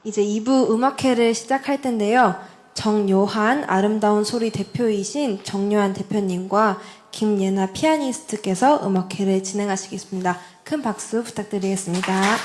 이제 2부 음악회를 시작할 텐데요. 정요한 아름다운 소리 대표이신 정요한 대표님과 김예나 피아니스트께서 음악회를 진행하시겠습니다. 큰 박수 부탁드리겠습니다.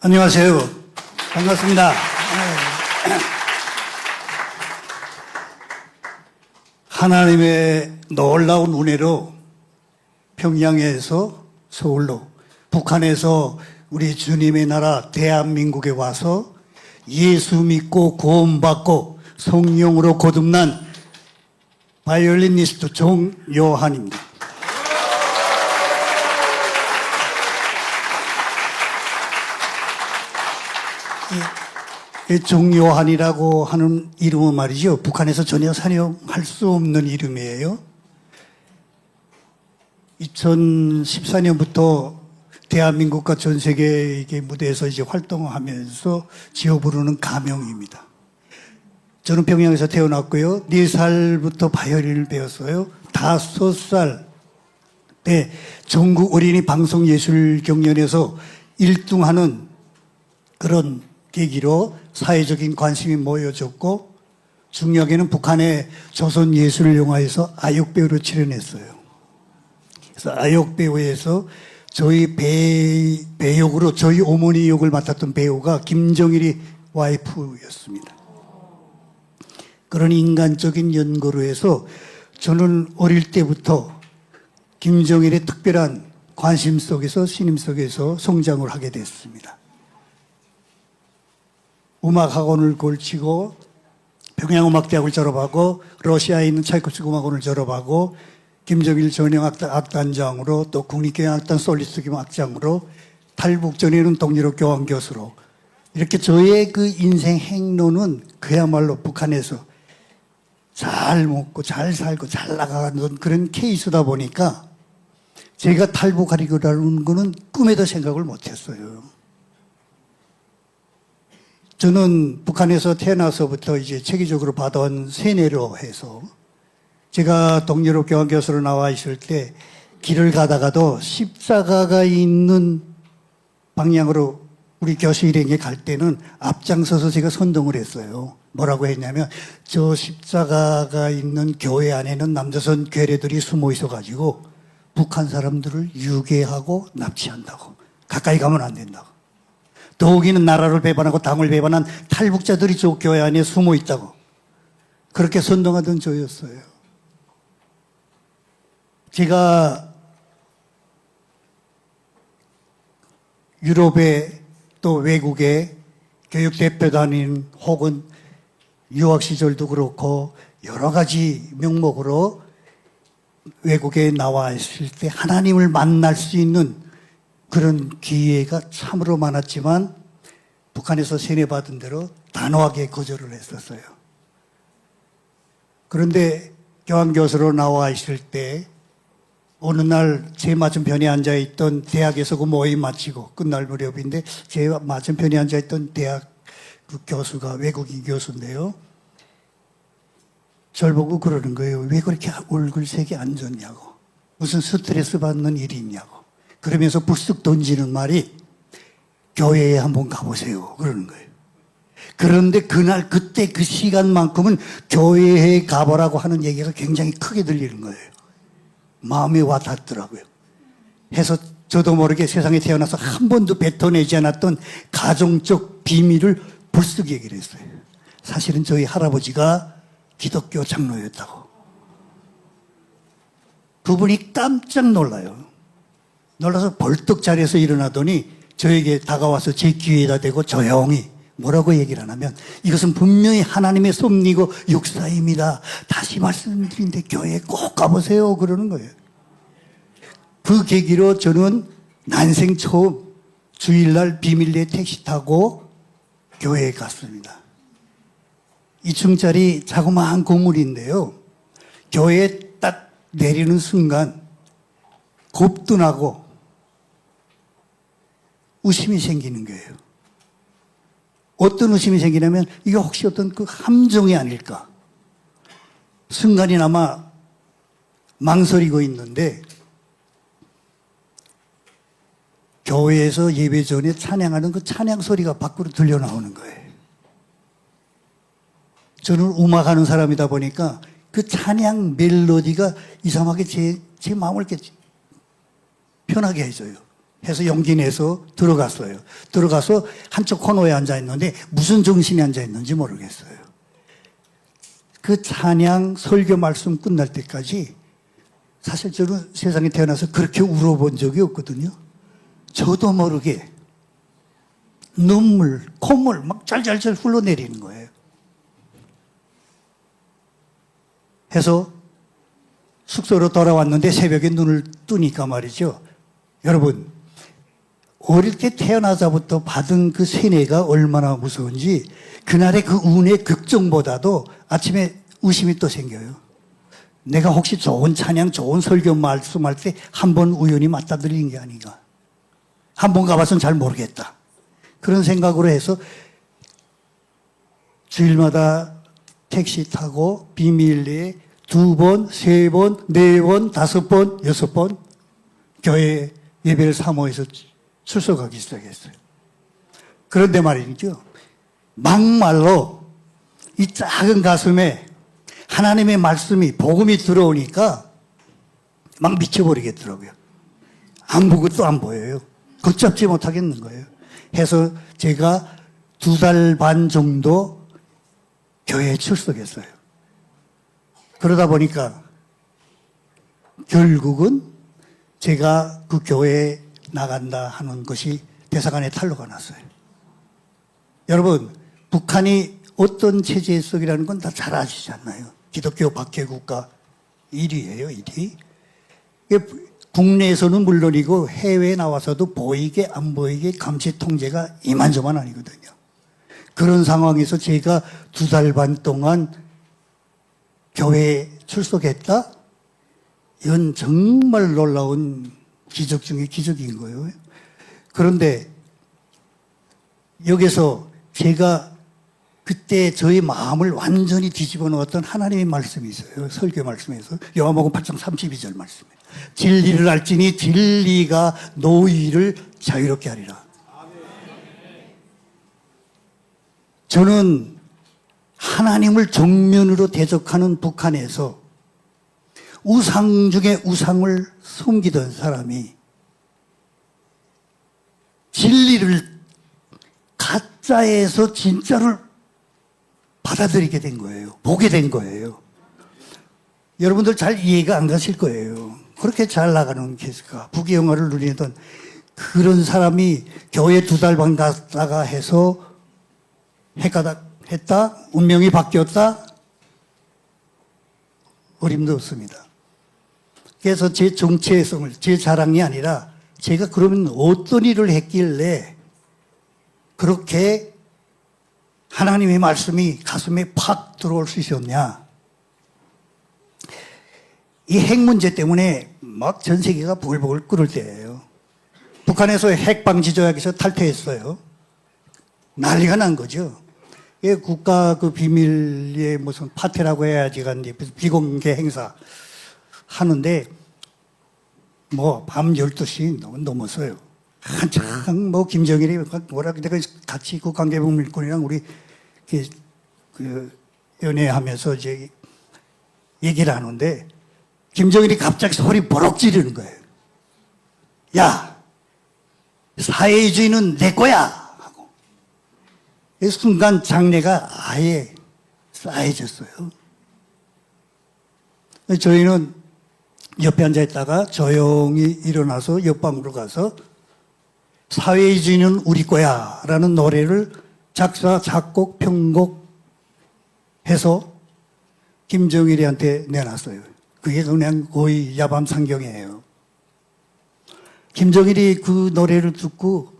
안녕하세요. 반갑습니다. 하나님의 놀라운 은혜로 평양에서 서울로, 북한에서 우리 주님의 나라 대한민국에 와서 예수 믿고 구원받고 성령으로 거듭난 바이올리니스트 정요한입니다. 정요한이라고 하는 이름은 말이죠, 북한에서 전혀 사용할 수 없는 이름이에요. 2014년부터 대한민국과 전 세계 무대에서 이제 활동하면서 지어 부르는 가명입니다. 저는 평양에서 태어났고요. 4살부터 바이올린을 배웠어요. 5살 때 전국 어린이 방송예술경연에서 1등하는 그런 계기로 사회적인 관심이 모여졌고, 중요하게는 북한의 조선예술영화에서 아역배우로 출연했어요. 그래서 아역배우에서 저희 배역으로 저희 어머니 역을 맡았던 배우가 김정일이 와이프였습니다. 그런 인간적인 연고로 해서 저는 어릴 때부터 김정일의 특별한 관심 속에서, 신임 속에서 성장을 하게 됐습니다. 음악학원을 걸치고 평양음악대학을 졸업하고 러시아에 있는 차이코프스키 음악원을 졸업하고 김정일 전형악단장으로 또 국립교향악단 솔리스트 악장으로 탈북 전에는 동유럽 교환 교수로, 이렇게 저의 그 인생 행로는 그야말로 북한에서 잘 먹고 잘 살고 잘 나가는 그런 케이스다 보니까 제가 탈북하리라는 거는 꿈에도 생각을 못했어요. 저는 북한에서 태어나서부터 이제 체계적으로 받아온 세뇌로 해서, 제가 동유럽 교환 교수로 나와 있을 때 길을 가다가도 십자가가 있는 방향으로 우리 교수 일행에 갈 때는 앞장서서 제가 선동을 했어요. 뭐라고 했냐면, 저 십자가가 있는 교회 안에는 남조선 괴뢰들이 숨어 있어가지고 북한 사람들을 유괴하고 납치한다고. 가까이 가면 안 된다고. 더욱이는 나라를 배반하고 당을 배반한 탈북자들이 저 교회 안에 숨어 있다고. 그렇게 선동하던 저였어요. 제가 유럽에 또 외국에 교육대표단인 혹은 유학 시절도 그렇고 여러 가지 명목으로 외국에 나와 있을 때 하나님을 만날 수 있는 그런 기회가 참으로 많았지만 북한에서 세뇌받은 대로 단호하게 거절을 했었어요. 그런데 교환교수로 나와 있을 때 어느 날 제 맞은편에 앉아있던, 대학에서 그 모임 마치고 끝날 무렵인데 제 맞은편에 앉아있던 대학 그 교수가 외국인 교수인데요. 저를 보고 그러는 거예요. 왜 그렇게 얼굴색이 안 좋냐고. 무슨 스트레스 받는 일이 있냐고. 그러면서 불쑥 던지는 말이 교회에 한번 가보세요. 그러는 거예요. 그런데 그날 그때 그 시간만큼은 교회에 가보라고 하는 얘기가 굉장히 크게 들리는 거예요. 마음에 와 닿더라고요. 해서 저도 모르게 세상에 태어나서 한 번도 뱉어내지 않았던 가정적 비밀을 불쑥 얘기를 했어요. 사실은 저희 할아버지가 기독교 장로였다고. 그분이 깜짝 놀라요. 놀라서 벌떡 자리에서 일어나더니 저에게 다가와서 제 귀에다 대고 조용히 뭐라고 얘기를 하냐면, 이것은 분명히 하나님의 섭리고 역사입니다. 다시 말씀드린데 교회에 꼭 가보세요. 그러는 거예요. 그 계기로 저는 난생 처음 주일날 비밀리에 택시 타고 교회에 갔습니다. 2층짜리 자그마한 건물인데요. 교회에 딱 내리는 순간 겁도 나고 의심이 생기는 거예요. 어떤 의심이 생기냐면, 이게 혹시 어떤 그 함정이 아닐까. 순간이나마 망설이고 있는데, 교회에서 예배 전에 찬양하는 그 찬양 소리가 밖으로 들려 나오는 거예요. 저는 음악하는 사람이다 보니까 그 찬양 멜로디가 이상하게 제 마음을 이렇게 편하게 해줘요. 해서 용기 내서 들어갔어요. 들어가서 한쪽 코너에 앉아 있는데 무슨 정신이 앉아 있는지 모르겠어요. 그 찬양 설교 말씀 끝날 때까지 사실 저는 세상에 태어나서 그렇게 울어본 적이 없거든요. 저도 모르게 눈물, 콧물 막 잘잘잘 흘러내리는 거예요. 해서 숙소로 돌아왔는데 새벽에 눈을 뜨니까 말이죠. 여러분, 어릴 때 태어나자부터 받은 그 세뇌가 얼마나 무서운지 그날의 그 운의 극정보다도 아침에 의심이 또 생겨요. 내가 혹시 좋은 찬양, 좋은 설교 말씀할 때 한 번 우연히 맞다 들린 게 아닌가. 한 번 가봐서는 잘 모르겠다. 그런 생각으로 해서 주일마다 택시 타고 비밀리에 2번, 3번, 4번, 5번, 6번 교회 예배를 사모해서 출석하기 시작했어요. 그런데 말이죠. 막말로 이 작은 가슴에 하나님의 말씀이, 복음이 들어오니까 막 미쳐버리겠더라고요. 아무것도 안 보여요. 걷잡지 못하겠는 거예요. 해서 제가 2달 반 정도 교회에 출석했어요. 그러다 보니까 결국은 제가 그 교회에 나간다 하는 것이 대사관에 탄로가 났어요. 여러분, 북한이 어떤 체제 속이라는 건 다 잘 아시지 않나요? 기독교 박해국가 1위예요, 1위. 국내에서는 물론이고 해외에 나와서도 보이게 안 보이게 감시 통제가 이만저만 아니거든요. 그런 상황에서 제가 2달 반 동안 교회에 출석했다? 이건 정말 놀라운 기적 중에 기적인 거예요. 그런데 여기서 제가 그때 저의 마음을 완전히 뒤집어 놓았던 하나님의 말씀이 있어요. 설교 말씀에서. 요한복음 8장 32절 말씀이에요. 진리를 알지니 진리가 너희를 자유롭게 하리라. 저는 하나님을 정면으로 대적하는 북한에서 우상 중에 우상을 숨기던 사람이 진리를 가짜에서 진짜를 받아들이게 된 거예요. 보게 된 거예요. 여러분들 잘 이해가 안 가실 거예요. 그렇게 잘 나가는 케이스가 부귀영화를 누리던 그런 사람이 교회 2달 반 갔다가 해서 해가다 했다? 운명이 바뀌었다? 어림도 없습니다. 그래서 제 정체성을, 제 자랑이 아니라 제가 그러면 어떤 일을 했길래 그렇게 하나님의 말씀이 가슴에 팍 들어올 수 있었냐. 이 핵 문제 때문에 막 전 세계가 보글보글 끓을 때예요. 북한에서 핵방지 조약에서 탈퇴했어요. 난리가 난 거죠. 예, 국가 그 비밀의 무슨 파티라고 해야지 간데 비공개 행사 하는데 뭐 밤 12시 넘었어요. 한창 뭐 김정일이 뭐라 내가 같이 그 강계봉 밀권이랑 우리 그 연애하면서 이제 얘기를 하는데 김정일이 갑자기 소리 버럭 지르는 거예요. 야, 사회주의는 내 거야. 순간 장례가 아예 싸해졌어요. 저희는 옆에 앉아있다가 조용히 일어나서 옆방으로 가서 사회주의는 우리 거야 라는 노래를 작사, 작곡, 편곡 해서 김정일이한테 내놨어요. 그게 그냥 거의 야밤 상경이에요. 김정일이 그 노래를 듣고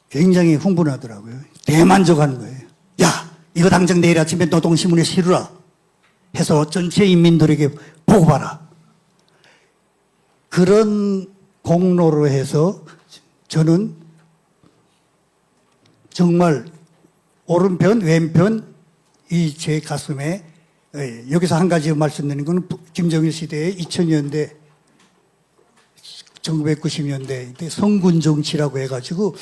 굉장히 흥분하더라고요. 대만족하는 거예요. 야, 이거 당장 내일 아침에 노동신문에 실으라 해서 전체 인민들에게 보고봐라. 그런 공로로 해서 저는 정말 오른편, 왼편 이 제 가슴에 여기서 한 가지 말씀드리는 것은 김정일 시대의 2000년대 1990년대 성군 정치라고 해가지고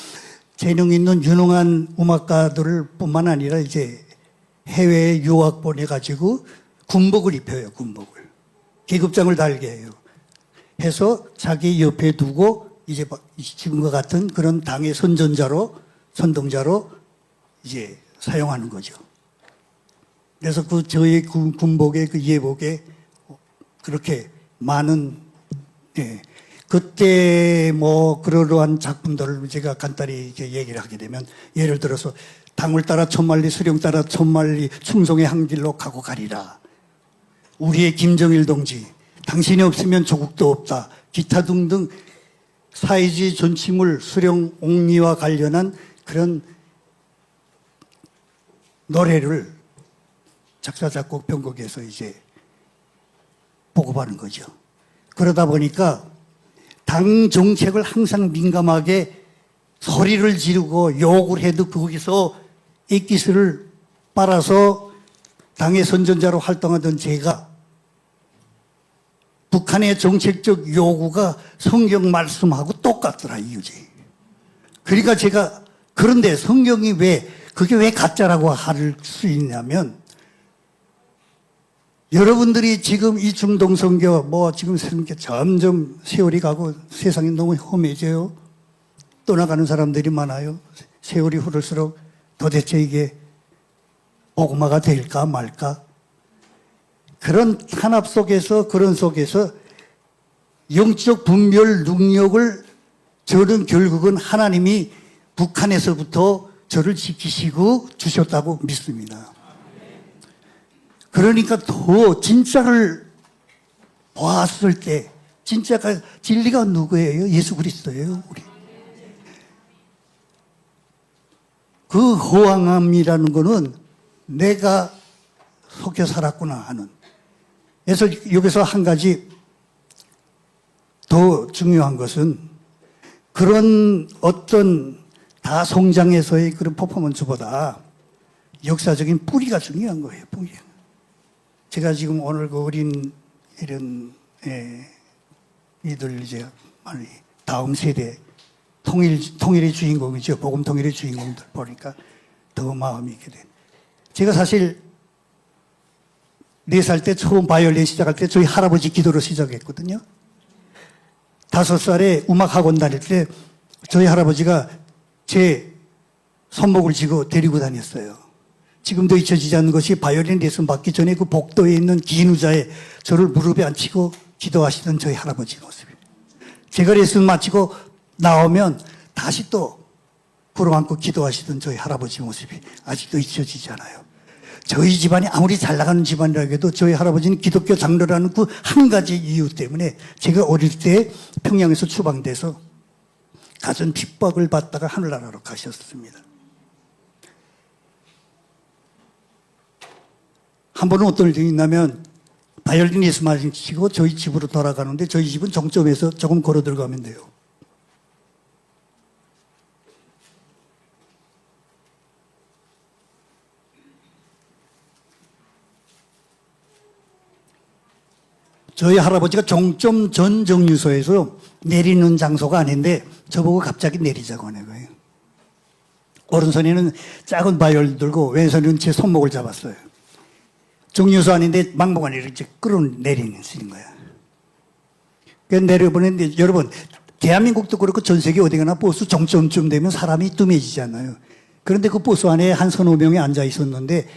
재능 있는 유능한 음악가들을 뿐만 아니라 이제 해외에 유학 보내가지고 군복을 입혀요, 군복을. 계급장을 달게 해요. 해서 자기 옆에 두고 이제 지금과 같은 그런 당의 선동자로 이제 사용하는 거죠. 그래서 그 저의 군복에 그 예복에 그렇게 많은 그때 뭐 그러한 작품들을 제가 간단히 이제 얘기를 하게 되면 예를 들어서 당을 따라 천만리 수령 따라 천만리 충성의 항길로 가고 가리라. 우리의 김정일 동지 당신이 없으면 조국도 없다. 기타 등등 사회주의 존치물 수령 옹리와 관련한 그런 노래를 작사, 작곡, 편곡해서 이제 보급하는 거죠. 그러다 보니까 당 정책을 항상 민감하게 소리를 지르고 욕을 해도 거기서 액기스를 빨아서 당의 선전자로 활동하던 제가 북한의 정책적 요구가 성경 말씀하고 똑같더라 이거지. 그러니까 제가 그런데 성경이 그게 왜 가짜라고 할 수 있냐면 여러분들이 지금 이 중동 선교 지금 점점 세월이 가고 세상이 너무 험해져요. 떠나가는 사람들이 많아요. 세월이 흐를수록 도대체 이게 복음화가 될까 말까? 그런 탄압 속에서 그런 속에서 영적 분별 능력을 저는 결국은 하나님이 북한에서부터 저를 지키시고 주셨다고 믿습니다. 그러니까 더 진짜를 보았을 때 진리가 누구예요? 예수 그리스도예요. 우리. 그 허황함이라는 거는 내가 속여 살았구나 하는. 그래서 여기서 한 가지 더 중요한 것은 그런 어떤 다성장에서의 그런 퍼포먼스보다 역사적인 뿌리가 중요한 거예요. 뿌리. 제가 지금 오늘 그 어린 이런 이들 이제 많이 다음 세대 통일의 주인공이죠. 복음 통일의 주인공들 보니까 더 마음이 있게 된. 제가 사실 4살 때 처음 바이올린 시작할 때 저희 할아버지 기도로 시작했거든요. 5살에 음악학원 다닐 때 저희 할아버지가 제 손목을 쥐고 데리고 다녔어요. 지금도 잊혀지지 않는 것이 바이올린 레슨 받기 전에 그 복도에 있는 긴 의자에 저를 무릎에 앉히고 기도하시던 저희 할아버지 모습이에요. 제가 레슨 마치고 나오면 다시 또 부름안고 기도하시던 저희 할아버지 모습이 아직도 잊혀지지 않아요. 저희 집안이 아무리 잘 나가는 집안이라 해도 저희 할아버지는 기독교 장로라는 그 한 가지 이유 때문에 제가 어릴 때 평양에서 추방돼서 가전 핍박을 받다가 하늘나라로 가셨습니다. 한 번은 어떤 일이 있냐면 바이올린 예수마를 치고 저희 집으로 돌아가는데 저희 집은 정점에서 조금 걸어 들어가면 돼요. 저희 할아버지가 종점 전 정류소에서 내리는 장소가 아닌데 저보고 갑자기 내리자고 하는 거예요. 오른손에는 작은 바이올린 들고 왼손에는 제 손목을 잡았어요. 정류소 아닌데 막무가내로 이렇게 끌어내리는 거야. 그래서 내려보냈는데 여러분 대한민국도 그렇고 전 세계 어디 가나 버스 정점쯤 되면 사람이 뜸해지잖아요. 그런데 그 버스 안에 한 서너 명이 앉아 있었는데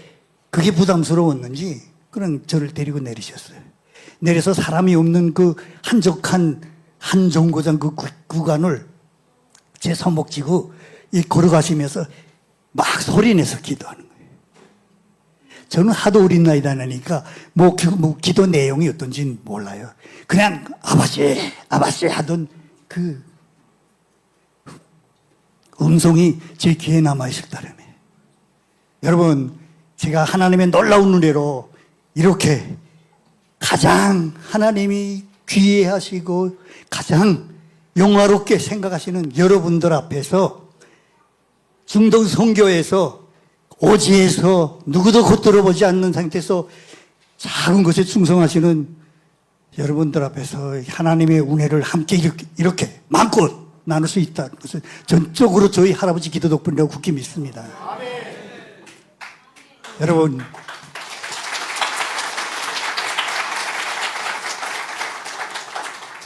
그게 부담스러웠는지 그런 저를 데리고 내리셨어요. 내려서 사람이 없는 그 한적한 한 정거장 그 구간을 제 손목 쥐고 걸어가시면서 막 소리내서 기도하는 거예요. 저는 하도 어린 나이다 보니까 기도 내용이 어떤지는 몰라요. 그냥 아버지 하던 그 음성이 제 귀에 남아있을 따름에. 여러분, 제가 하나님의 놀라운 은혜로 이렇게 가장 하나님이 귀해하시고 가장 영화롭게 생각하시는 여러분들 앞에서 중동 선교에서 오지에서 누구도 겉들어보지 않는 상태에서 작은 것에 충성하시는 여러분들 앞에서 하나님의 은혜를 함께 이렇게 마음껏 나눌 수 있다는 것을 전적으로 저희 할아버지 기도 덕분이라고 굳게 믿습니다. 여러분,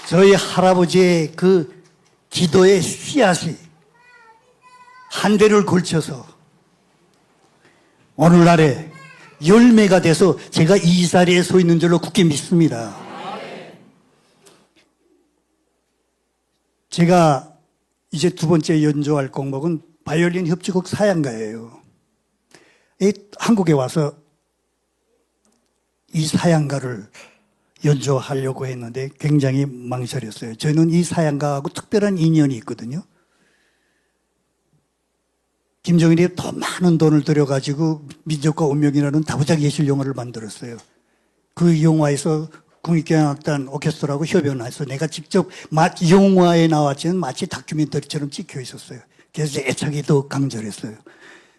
저희 할아버지의 그 기도의 씨앗이 한 대를 걸쳐서 오늘날에 열매가 돼서 제가 이 자리에 서 있는 줄로 굳게 믿습니다. 제가 이제 두 번째 연주할 곡목은 바이올린 협주곡 사양가예요. 한국에 와서 이 사양가를 연주하려고 했는데 굉장히 망설였어요. 저는 이 사양가하고 특별한 인연이 있거든요. 김정일이 더 많은 돈을 들여가지고 민족과 운명이라는 다부작 예술 영화를 만들었어요. 그 영화에서 국립경영악단 오케스트라하고 협연을 해서 내가 직접 영화에 나왔지만 마치 다큐멘터리처럼 찍혀 있었어요. 그래서 애착이 더 강렬했어요.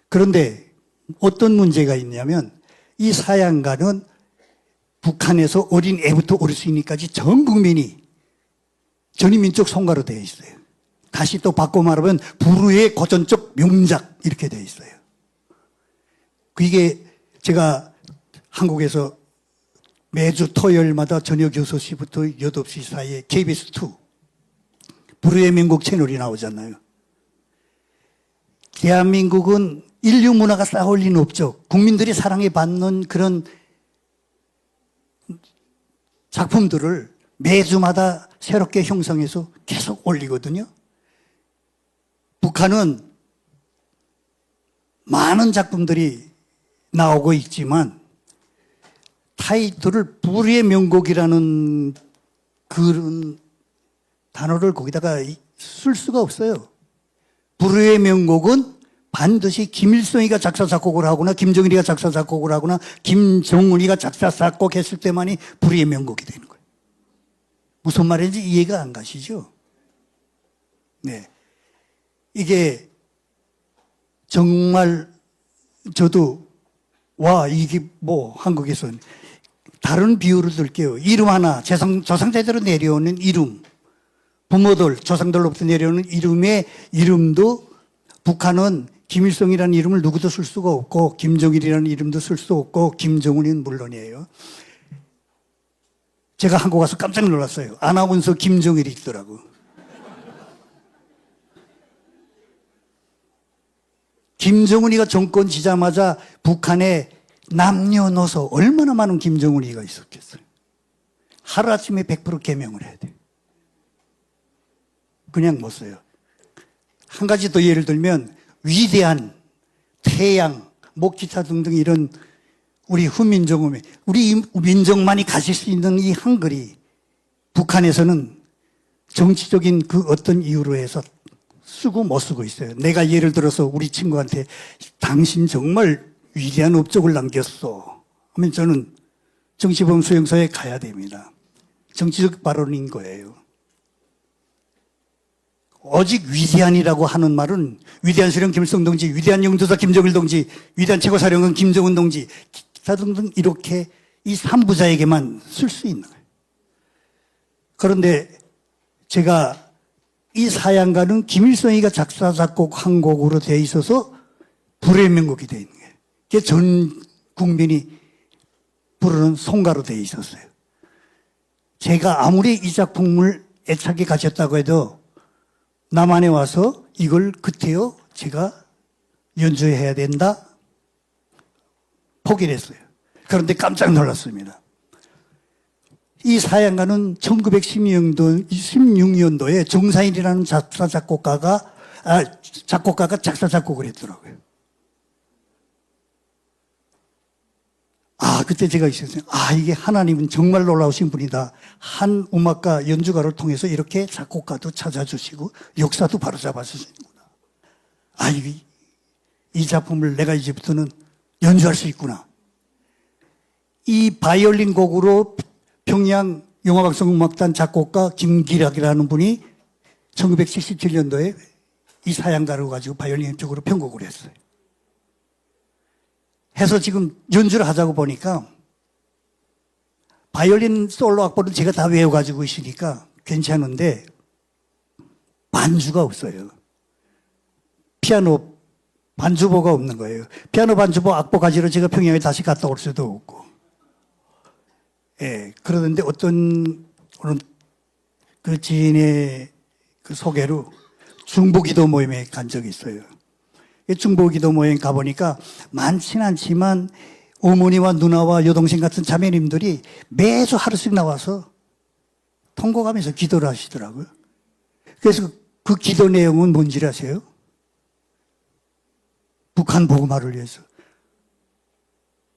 그런데 어떤 문제가 있냐면 이 사양가는 북한에서 어린 애부터 어르신이까지 전 국민이 전인민족 성가로 되어 있어요. 다시 또 바꿔 말하면 불후의 고전적 명작 이렇게 되어 있어요. 이게 제가 한국에서 매주 토요일마다 저녁 6시부터 8시 사이에 KBS2 불후의 명곡 채널이 나오잖아요. 대한민국은 인류 문화가 쌓아올 리는 없죠. 국민들이 사랑에 받는 그런 작품들을 매주마다 새롭게 형성해서 계속 올리거든요. 북한은 많은 작품들이 나오고 있지만 타이틀을 불후의 명곡이라는 그런 단어를 거기다가 쓸 수가 없어요. 불후의 명곡은 반드시 김일성이가 작사 작곡을 하거나 김정일이가 작사 작곡을 하거나 김정은이가 작사 작곡했을 때만이 불후의 명곡이 되는 거예요. 무슨 말인지 이해가 안 가시죠? 네. 이게 정말 저도 와 이게 뭐 한국에서는 다른 비유를 들게요. 이름 하나 조상대대로 내려오는 이름, 부모들 조상들로부터 내려오는 이름의 이름도 북한은 김일성이라는 이름을 누구도 쓸 수가 없고 김정일이라는 이름도 쓸 수 없고 김정은은 물론이에요. 제가 한국 와서 깜짝 놀랐어요. 아나운서 김정일이 있더라고. 김정은이가 정권 지자마자 북한에 남녀노소 얼마나 많은 김정은이가 있었겠어요. 하루아침에 100% 개명을 해야 돼요. 그냥 못 써요. 한 가지 더 예를 들면 위대한 태양, 기타 등등 이런 우리 후민정음에 우리 민족만이 가질 수 있는 이 한글이 북한에서는 정치적인 그 어떤 이유로 해서 쓰고 못 쓰고 있어요. 내가 예를 들어서 우리 친구한테 당신 정말 위대한 업적을 남겼어 하면 저는 정치범 수용소에 가야 됩니다. 정치적 발언인 거예요. 오직 위대한이라고 하는 말은 위대한 수령 김일성 동지, 위대한 영도사 김정일 동지, 위대한 최고사령관 김정은 동지 기타 등등 이렇게 이 3부자에게만 쓸 수 있는 거예요. 그런데 제가 이 사양가는 김일성이가 작사 작곡한 곡으로 되어 있어서 불후의 명곡이 되어 있는 거예요. 그게 전 국민이 부르는 송가로 되어 있었어요. 제가 아무리 이 작품을 애착이 가졌다고 해도 남한에 와서 이걸 그때요 제가 연주해야 된다 포기를 했어요. 그런데 깜짝 놀랐습니다. 이 사양가는 1916년도에 정사일이라는 작곡가가 작사 작곡을 했더라고요. 그때 제가 있었어요. 이게 하나님은 정말 놀라우신 분이다. 한 음악가 연주가를 통해서 이렇게 작곡가도 찾아주시고 역사도 바로잡아 주시는구나. 이 작품을 내가 이제부터는 연주할 수 있구나. 이 바이올린 곡으로 평양 영화방송음악단 작곡가 김기락이라는 분이 1977년도에 이 사양가를 가지고 바이올린 쪽으로 편곡을 했어요. 해서 지금 연주를 하자고 보니까 바이올린 솔로 악보는 제가 다 외워가지고 있으니까 괜찮은데 반주가 없어요. 피아노 반주보가 없는 거예요. 피아노 반주보 악보 가지러 제가 평양에 다시 갔다 올 수도 없고. 그러는데 어떤 그 지인의 그 소개로 중보기도 모임에 간 적이 있어요. 이 중보기도 모임 가보니까 많지는 않지만 어머니와 누나와 여동생 같은 자매님들이 매주 하루씩 나와서 통곡하면서 기도를 하시더라고요. 그래서 그 기도 내용은 뭔지 아세요? 북한 복음화를 위해서,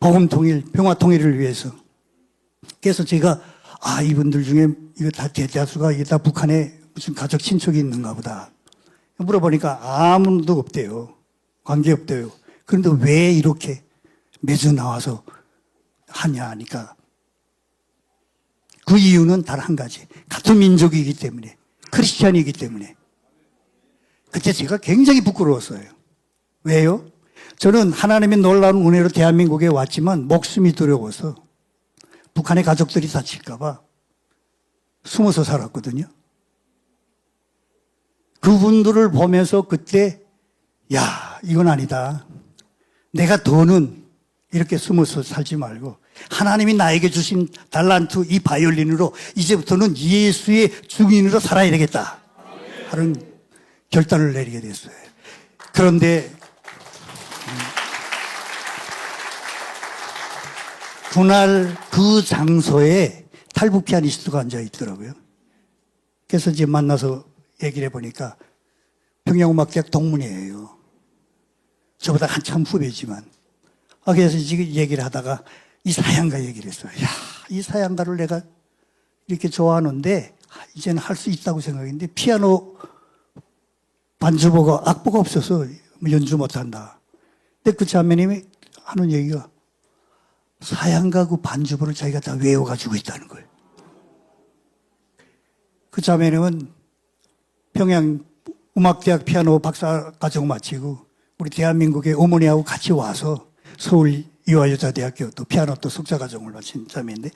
복음 통일, 평화 통일을 위해서. 그래서 제가 이분들 중에 이거 다 대다수가 이게 다 북한에 무슨 가족 친척이 있는가 보다. 물어보니까 아무도 없대요. 관계 없대요. 그런데 왜 이렇게 매주 나와서 하냐 하니까 그 이유는 단 한 가지. 같은 민족이기 때문에, 크리스찬이기 때문에. 그때 제가 굉장히 부끄러웠어요. 왜요? 저는 하나님의 놀라운 은혜로 대한민국에 왔지만 목숨이 두려워서 북한의 가족들이 다칠까봐 숨어서 살았거든요. 그분들을 보면서 그때 이건 아니다. 내가 더는 이렇게 숨어서 살지 말고 하나님이 나에게 주신 달란트 이 바이올린으로 이제부터는 예수의 증인으로 살아야 되겠다 하는 결단을 내리게 됐어요. 그런데 그날 그 장소에 탈북 피아니스트가 앉아 있더라고요. 그래서 이제 만나서 얘기를 해보니까 평양음악대학 동문이에요. 저보다 한참 후배지만. 그래서 지금 얘기를 하다가 이 사양가 얘기를 했어요. 이 사양가를 내가 이렇게 좋아하는데 이제는 할 수 있다고 생각했는데 피아노 반주보가 악보가 없어서 연주 못한다. 근데 그 자매님이 하는 얘기가 사양가 그 반주보를 자기가 다 외워가지고 있다는 거예요. 그 자매님은 평양 음악대학 피아노 박사과정 마치고 우리 대한민국의 어머니하고 같이 와서 서울 이화여자대학교 또 피아노 또 석사과정을 마친 자매인데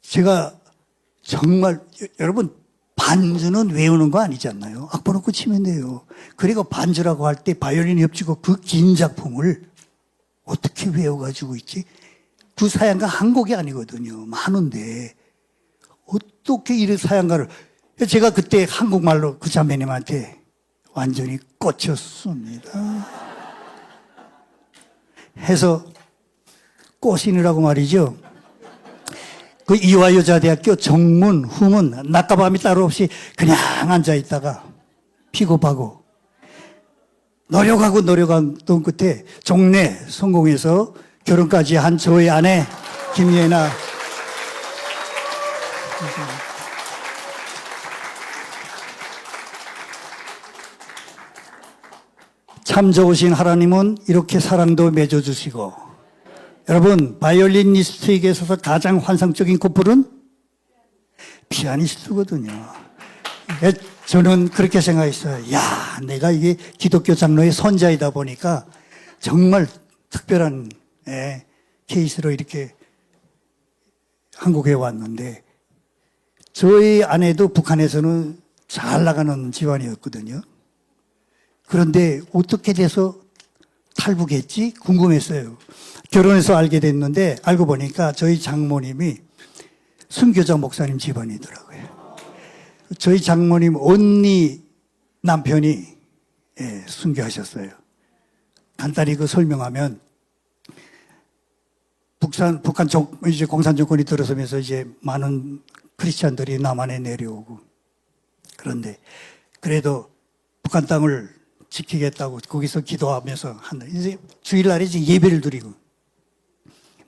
제가 정말 여러분 반주는 외우는 거 아니잖아요. 악보 놓고 치면 돼요. 그리고 반주라고 할 때 바이올린이 엽지고 그 긴 작품을 어떻게 외워가지고 있지? 그 사양가 한 곡이 아니거든요. 많은데 어떻게 이런 사양가를. 제가 그때 한국말로 그 자매님한테 완전히 꽂혔습니다. 해서 꼬시느라고 말이죠. 그 이화여자대학교 정문, 후문, 낮과밤이 따로 없이 그냥 앉아있다가 피고파고 노력하던 끝에 종래 성공해서 결혼까지 한 저의 아내 김예나. 참 좋으신 하나님은 이렇게 사랑도 맺어주시고, 여러분 바이올리니스트에게 있어서 가장 환상적인 커플은 피아니스트거든요. 저는 그렇게 생각했어요. 내가 이게 기독교 장로의 선자이다 보니까 정말 특별한 케이스로 이렇게 한국에 왔는데, 저희 아내도 북한에서는 잘 나가는 집안이었거든요. 그런데 어떻게 돼서 탈북했지? 궁금했어요. 결혼해서 알게 됐는데 알고 보니까 저희 장모님이 순교자 목사님 집안이더라고요. 저희 장모님 언니 남편이 순교하셨어요. 간단히 그 설명하면 북한 이제 공산 정권이 들어서면서 이제 많은 크리스찬들이 남한에 내려오고, 그런데 그래도 북한 땅을 지키겠다고 거기서 기도하면서 이제 주일날에 이제 예배를 드리고,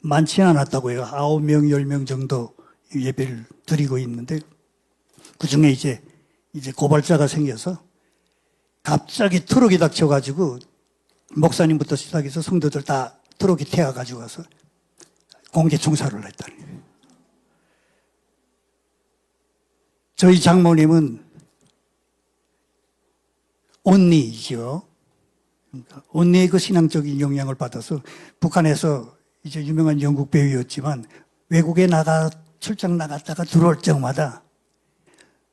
많지는 않았다고요. 9명, 10명 정도 예배를 드리고 있는데, 그 중에 이제 고발자가 생겨서 갑자기 트럭이 닥쳐가지고 목사님부터 시작해서 성도들 다 트럭이 태워가지고 가서 공개 총살을 했다는 거예요. 저희 장모님은 언니이죠. 그러니까 언니의 그 신앙적인 영향을 받아서 북한에서 이제 유명한 영국 배우였지만 외국에 출장 나갔다가 들어올 적마다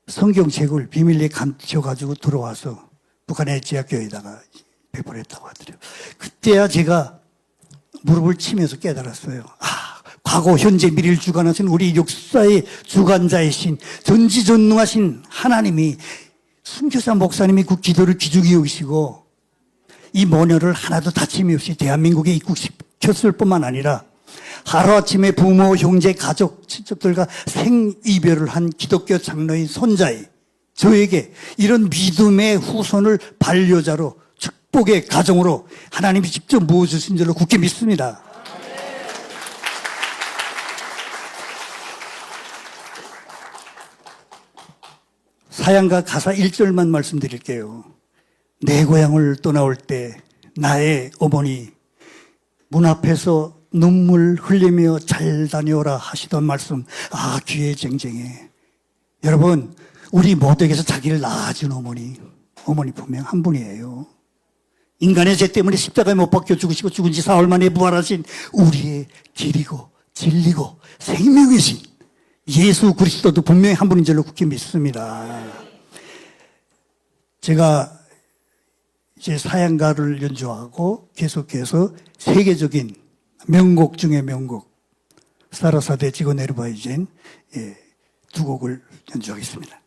성경책을 비밀리에 감춰가지고 들어와서 북한의 제약교회에다가 배포를 했다고 하더래요. 그때야 제가 무릎을 치면서 깨달았어요. 과거, 현재, 미래를 주관하신 우리 역사의 주관자이신 전지전능하신 하나님이 순교자 목사님이 그 기도를 귀중히 여기시고 이 모녀를 하나도 다침이 없이 대한민국에 입국시켰을 뿐만 아니라 하루아침에 부모, 형제, 가족, 친척들과 생이별을 한 기독교 장로인 손자의 저에게 이런 믿음의 후손을 반려자로 축복의 가정으로 하나님이 직접 모아주신 줄로 굳게 믿습니다. 사양가 가사 1절만 말씀드릴게요. 내 고향을 떠나올 때 나의 어머니 문 앞에서 눈물 흘리며 잘 다녀오라 하시던 말씀, 아, 귀에 쟁쟁해. 여러분, 우리 모두에게서 자기를 낳아준 어머니 분명 한 분이에요. 인간의 죄 때문에 십자가에 못 박혀 죽으시고 죽은 지 사흘 만에 부활하신 우리의 길이고 진리고 생명이신 예수 그리스도도 분명히 한 분인 줄로 굳게 믿습니다. 제가 이제 사양가를 연주하고 계속해서 세계적인 명곡 중의 명곡 사라사대 지고 내려봐 이젠 두 곡을 연주하겠습니다.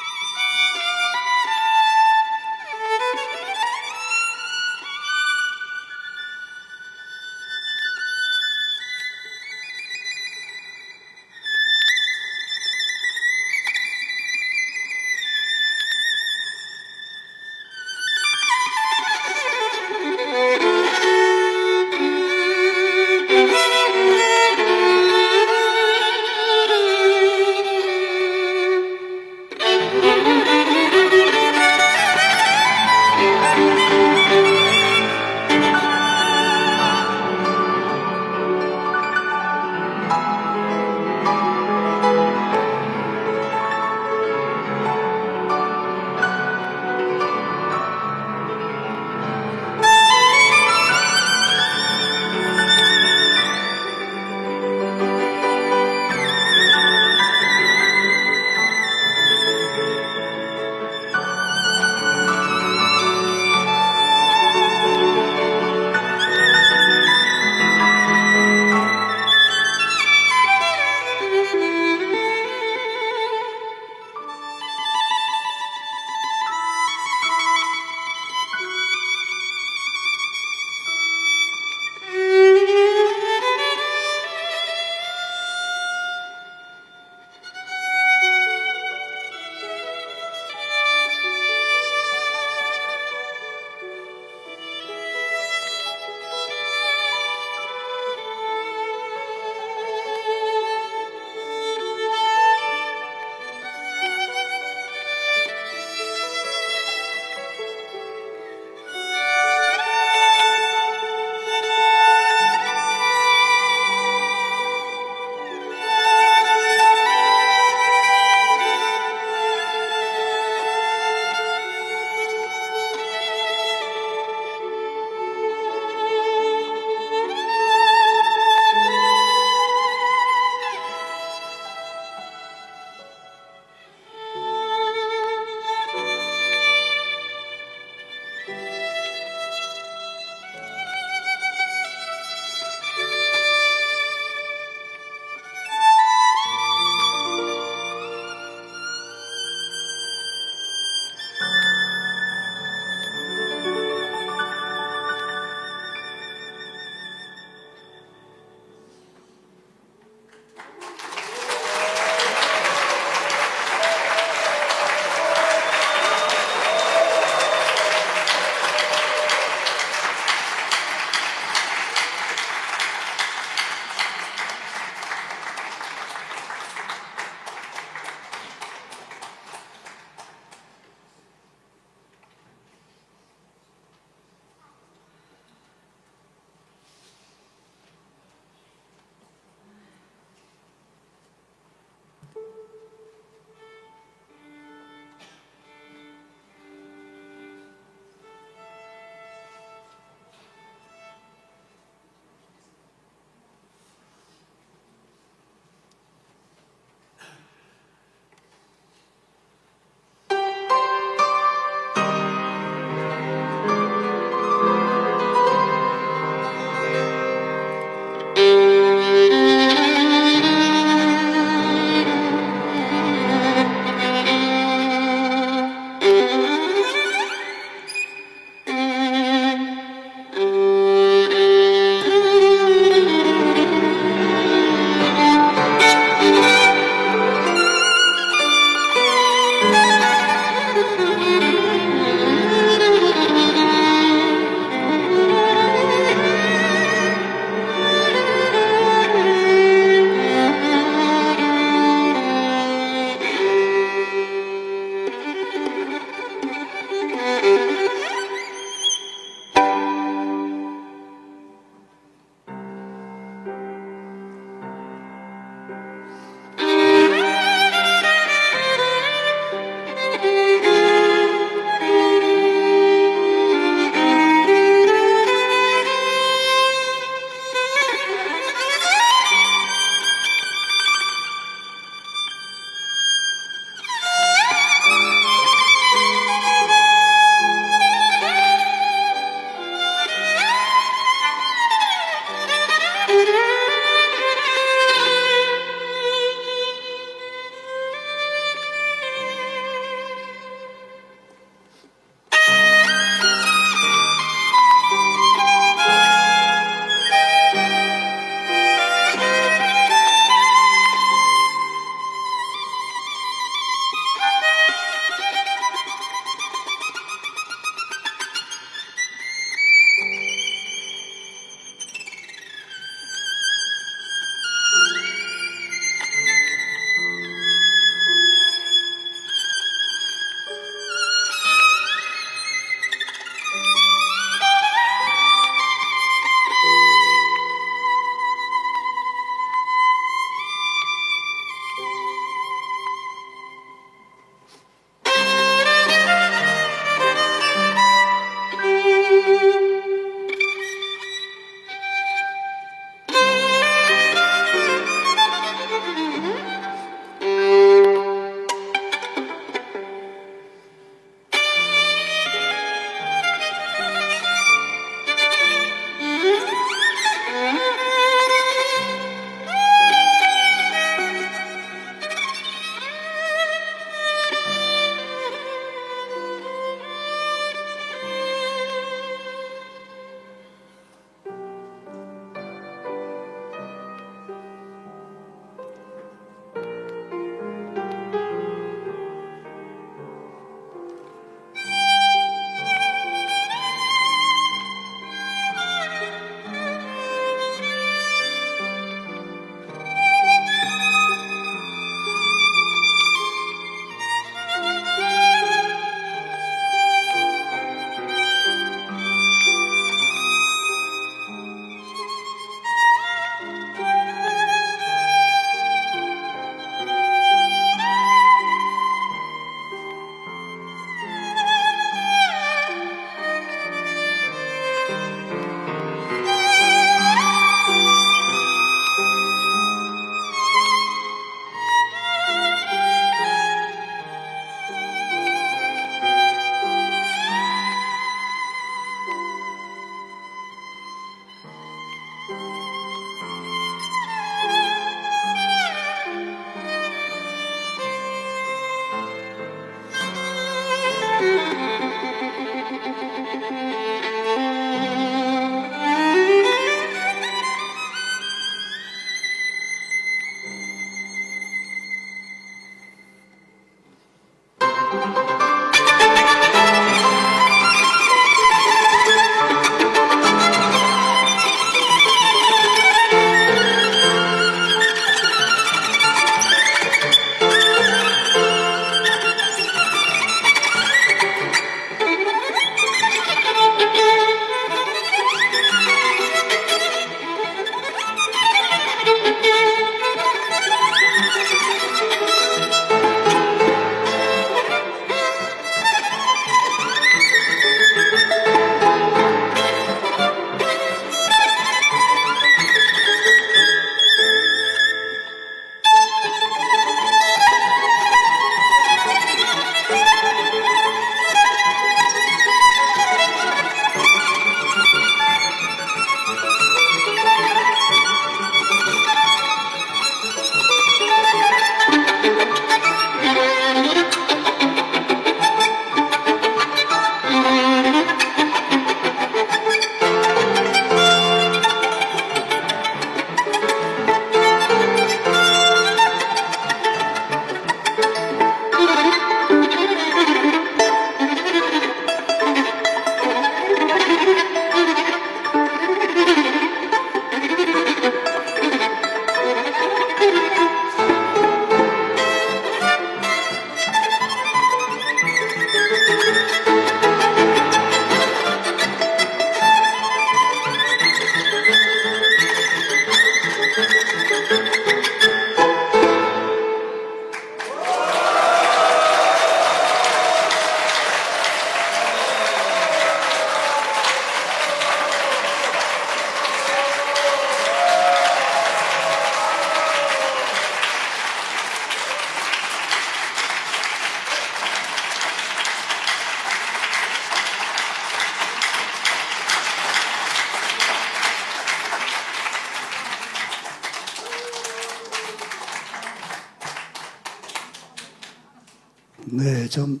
네, 좀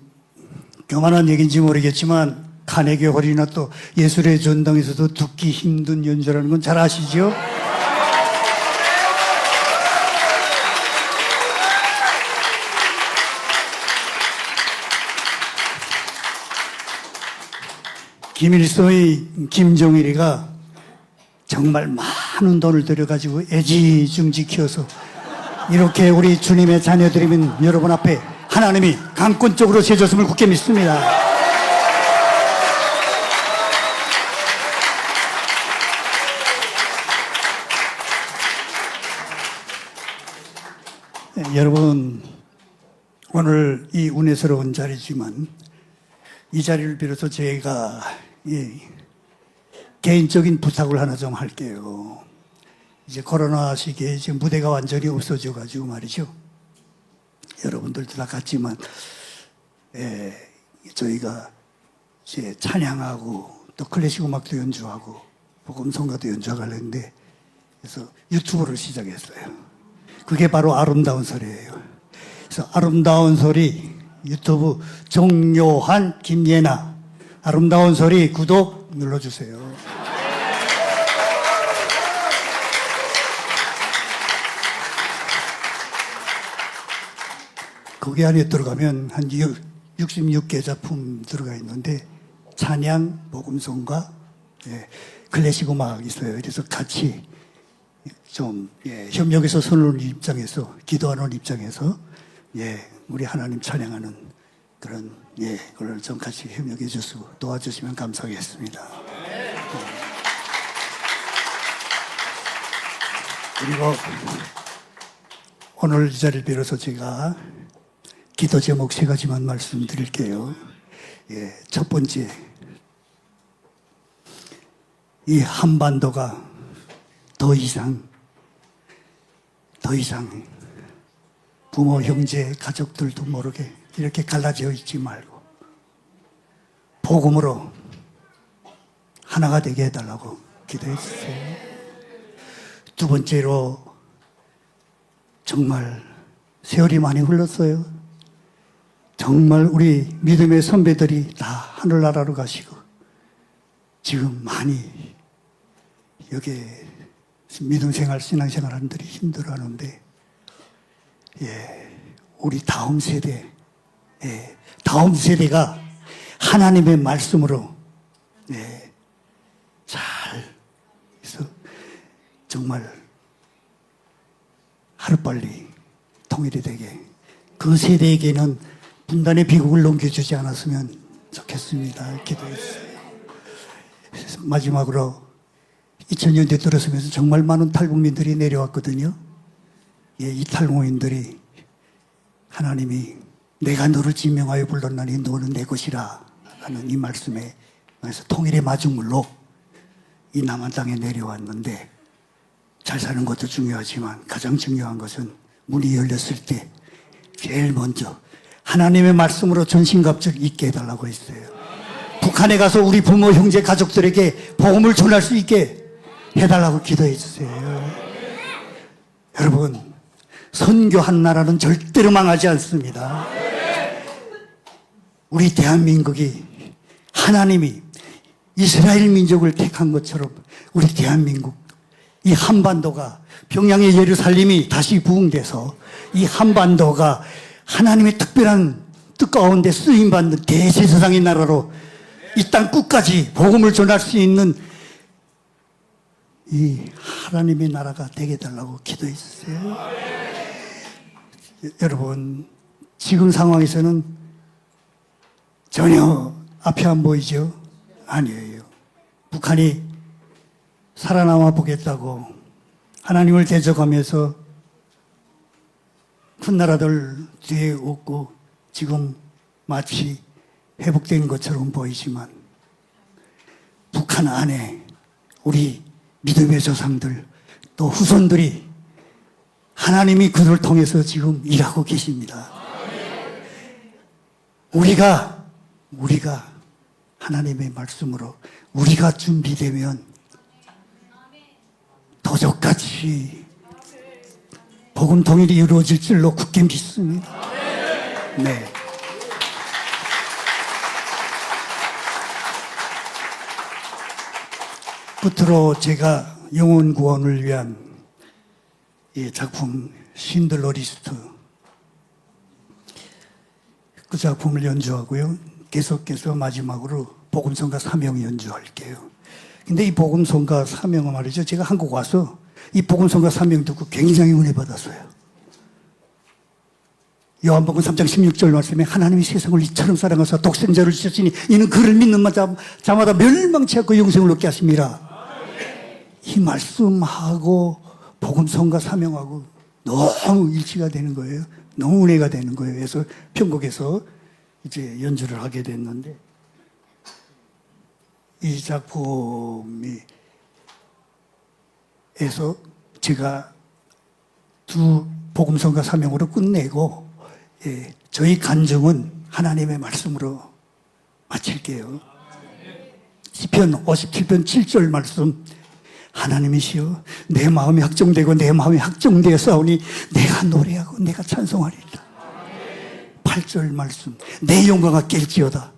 교만한 얘기인지 모르겠지만 카네기 홀이나 또 예술의 전당에서도 듣기 힘든 연주라는 건 잘 아시죠? 김일성의 김정일이가 정말 많은 돈을 들여가지고 애지중지 키워서 이렇게 우리 주님의 자녀들이면 여러분 앞에 하나님이 강권적으로 세줬음을 굳게 믿습니다. 네, 여러분 오늘 이 운혜스러운 자리지만 이 자리를 빌어서 제가 개인적인 부탁을 하나 좀 할게요. 이제 코로나 시기에 지금 무대가 완전히 없어져 가지고 말이죠. 여러분들도 다 같지만 저희가 이제 찬양하고 또 클래식 음악도 연주하고 복음성가도 연주하고 하려는데 그래서 유튜브를 시작했어요. 그게 바로 아름다운 소리예요. 그래서 아름다운 소리 유튜브 정요한 김예나 아름다운 소리 구독 눌러주세요. 거기 안에 들어가면 한 66개 작품 들어가 있는데 찬양, 복음성과 클래식 음악 있어요. 그래서 같이 좀 협력해서 선을 입장에서 기도하는 입장에서 우리 하나님 찬양하는 그런 그걸 좀 같이 협력해 주시고 도와주시면 감사하겠습니다. 그리고 오늘 이 자리를 빌어서 제가 기도 제목 3가지만 말씀드릴게요. 첫 번째, 이 한반도가 더 이상 부모, 형제, 가족들도 모르게 이렇게 갈라져 있지 말고 복음으로 하나가 되게 해달라고 기도해 주세요. 두 번째로 정말 세월이 많이 흘렀어요. 정말 우리 믿음의 선배들이 다 하늘나라로 가시고 지금 많이 여기 믿음 생활, 신앙 생활 하는 분들이 힘들어하는데 우리 다음 세대가 하나님의 말씀으로 잘 해서 정말 하루빨리 통일이 되게 그 세대에게는 분단의 비극을 넘겨주지 않았으면 좋겠습니다. 기도했어요. 마지막으로 2000년대 들어서면서 정말 많은 탈북민들이 내려왔거든요. 이 탈북민들이 하나님이 내가 너를 지명하여 불렀나니 너는 내 것이라 하는 이 말씀에 그래서 통일의 마중물로 이 남한 땅에 내려왔는데 잘 사는 것도 중요하지만 가장 중요한 것은 문이 열렸을 때 제일 먼저 하나님의 말씀으로 전신갑주를 잊게 해달라고 했어요. 북한에 가서 우리 부모, 형제, 가족들에게 복음을 전할 수 있게 해달라고 기도해 주세요. 여러분, 선교한 나라는 절대로 망하지 않습니다. 우리 대한민국이 하나님이 이스라엘 민족을 택한 것처럼 우리 대한민국, 이 한반도가 평양의 예루살렘이 다시 부흥돼서 이 한반도가 하나님의 특별한 뜻 가운데 쓰임받는 대제사장의 나라로 이 땅 끝까지 복음을 전할 수 있는 이 하나님의 나라가 되게 해달라고 기도해 주세요. 여러분, 지금 상황에서는 전혀 앞이 안 보이죠? 아니에요. 북한이 살아남아 보겠다고 하나님을 대적하면서 큰 나라들 뒤에 없고 지금 마치 회복된 것처럼 보이지만 북한 안에 우리 믿음의 조상들 또 후손들이 하나님이 그들을 통해서 지금 일하고 계십니다. 우리가 하나님의 말씀으로 우리가 준비되면 도적같이 복음 통일이 이루어질 줄로 굳게 믿습니다. 네. 끝으로 제가 영혼 구원을 위한 이 작품 신들러 리스트 그 작품을 연주하고요. 계속해서 마지막으로 복음성가 사명 연주할게요. 근데 이 복음성가 사명은 말이죠. 제가 한국 와서 이 복음성가 사명 듣고 굉장히 은혜 받았어요. 요한복음 3장 16절 말씀에 하나님이 세상을 이처럼 사랑하사 독생자를 주셨으니 이는 그를 믿는 자마다 멸망치 않고 영생을 얻게 하십니다. 이 말씀하고 복음성가 사명하고 너무 일치가 되는 거예요. 너무 은혜가 되는 거예요. 그래서 편곡해서 이제 연주를 하게 됐는데 이 작품에서 제가 두 복음성가 사명으로 끝내고 저희 간증은 하나님의 말씀으로 마칠게요. 시편 57편 7절 말씀 하나님이시여 내 마음이 확정되고 내 마음이 확정되어 싸우니 내가 노래하고 내가 찬송하리라. 8절 말씀 내 영광아 깰지어다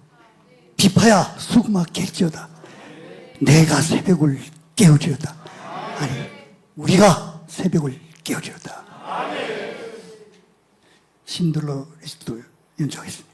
비파야 수금아 깰지어다 내가 새벽을 깨우리어다. 아니 우리가 새벽을 깨우리어다. 신들러 리스트 연주하겠습니다.